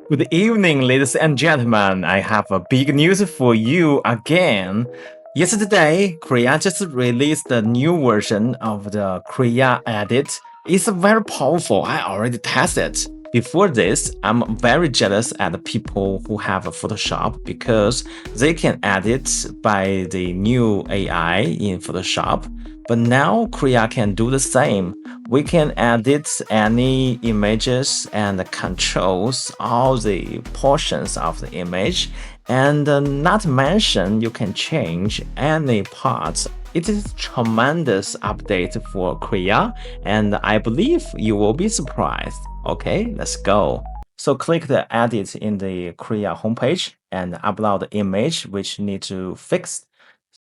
Good evening, ladies and gentlemen. I have a big news for you again. Yesterday, Krea just released the new version of the Krea Edit. It's very powerful. I already tested. Before this, I'm very jealous at the people who have a Photoshop because they can edit by the new AI in Photoshop. But now Krea can do the same. We can edit any images and controls all the portions of the image, and not mention you can change any parts. It is tremendous update for Krea, and I believe you will be surprised. Okay, let's go. So click the edit in the Krea homepage and upload the image which need to fix.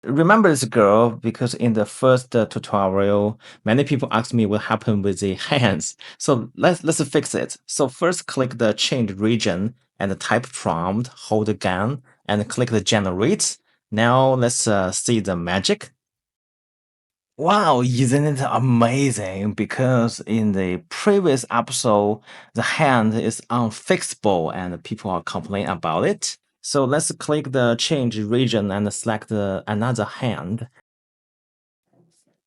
Remember this girl because in the first tutorial, many people asked me what happened with the hands. So let's fix it. So first click the change region and type prompt, hold again, and click the generate. Now let's see the magic. Wow, isn't it amazing? Because in the previous episode, the hand is unfixable and people are complaining about it. So let's click the change region and select another hand.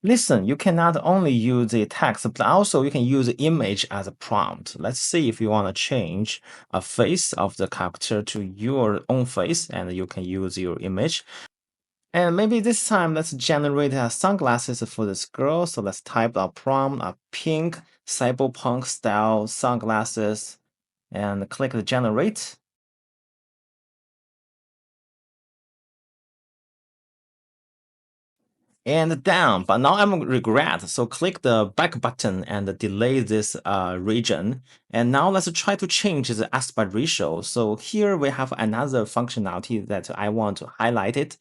Listen, you can not only use the text, but also you can use the image as a prompt. Let's see if you want to change a face of the character to your own face, and you can use your image. And maybe this time let's generate sunglasses for this girl. So let's type a prompt, a pink cyberpunk style sunglasses, and click the generate. And down, but now I'm regret. So click the back button and delay this region. And now let's try to change the aspect ratio. So here we have another functionality that I want to highlight it.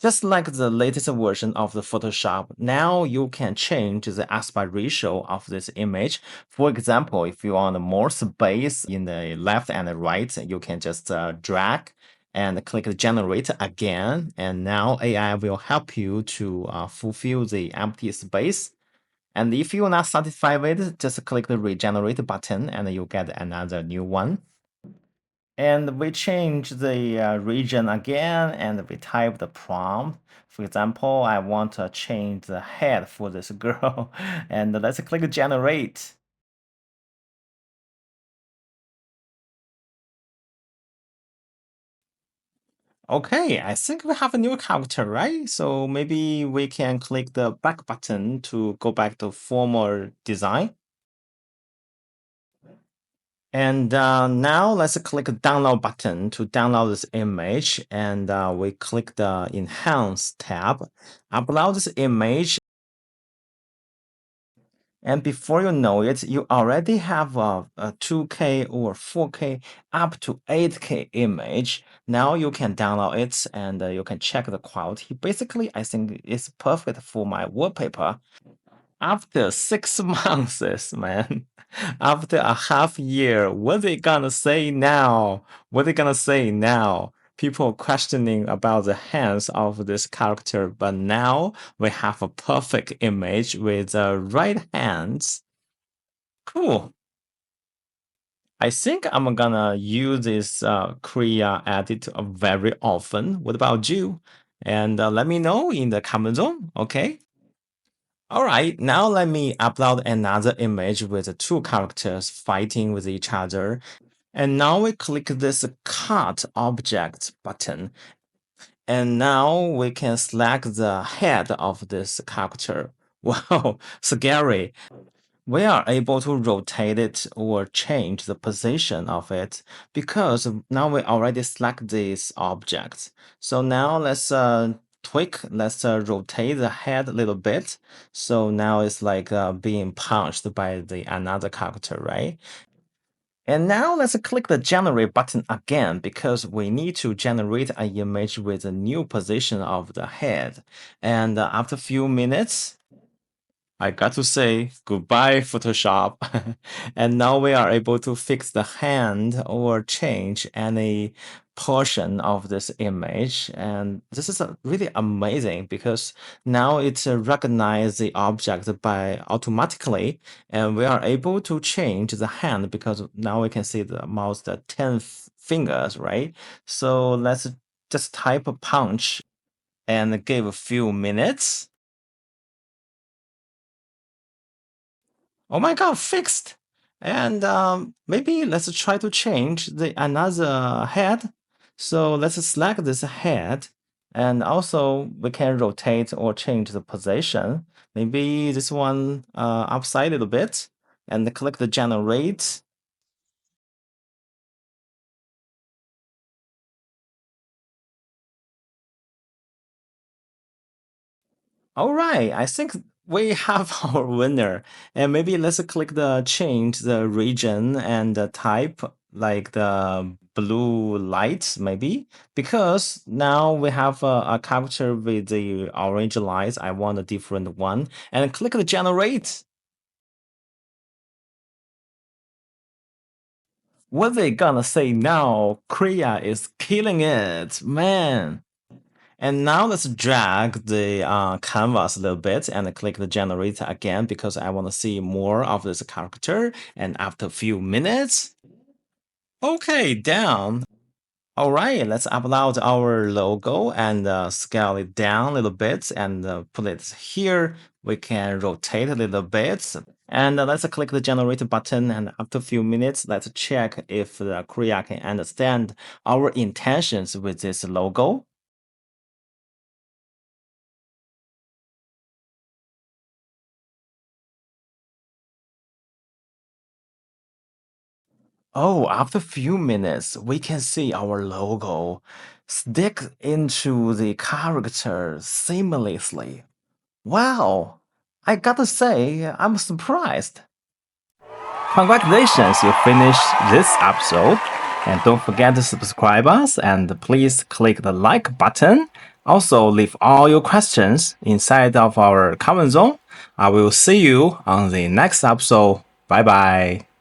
Just like the latest version of the Photoshop, now you can change the aspect ratio of this image. For example, if you want more space in the left and the right, you can just drag and click generate again. And now AI will help you to fulfill the empty space. And if you're not satisfied with it, just click the regenerate button and you get another new one. And we change the region again and we type the prompt. For example, I want to change the head for this girl and let's click generate. Okay, I think we have a new character, right? So maybe we can click the back button to go back to former design. And now let's click download button to download this image. And we click the enhance tab, upload this image. And before you know it, you already have a 2K or 4K up to 8K image. Now you can download it and you can check the quality. Basically, I think it's perfect for my wallpaper. After 6 months, man, after a half year, what they gonna say now? What they gonna say now? People questioning about the hands of this character, but now we have a perfect image with the right hands. Cool. I think I'm gonna use this Krea edit very often. What about you? And let me know in the comment zone, okay? All right, now let me upload another image with the two characters fighting with each other. And now we click this cut object button. And now we can select the head of this character. Wow, scary. We are able to rotate it or change the position of it because now we already select this object. So now let's tweak, let's rotate the head a little bit. So now it's like being punched by the another character, right? And now let's click the generate button again because we need to generate an image with a new position of the head. And after a few minutes, I got to say goodbye, Photoshop. And now we are able to fix the hand or change any portion of this image. And this is really amazing because now it recognizes the object by automatically, and we are able to change the hand because now we can see the mouse, the 10 fingers, right? So let's just type a punch and give a few minutes. Oh my God, fixed. And maybe let's try to change the another head. So let's select this head, and also we can rotate or change the position. Maybe this one upside a little bit, and click the generate. All right, I think we have our winner. And maybe let's click the change the region and the type like the blue lights maybe, because now we have a character with the orange lights. I want a different one, and click the generate. What they gonna say now? Krea is killing it, man. And now let's drag the canvas a little bit and click the generator again because I want to see more of this character. And after a few minutes, okay, down. All right, let's upload our logo and scale it down a little bit and put it here. We can rotate a little bit. And let's click the generate button. And after a few minutes, let's check if the Krea can understand our intentions with this logo. Oh, after a few minutes, we can see our logo stick into the character seamlessly. Wow, I gotta say, I'm surprised. Congratulations, you finished this episode. And don't forget to subscribe us and please click the like button. Also, leave all your questions inside of our comment zone. I will see you on the next episode. Bye bye.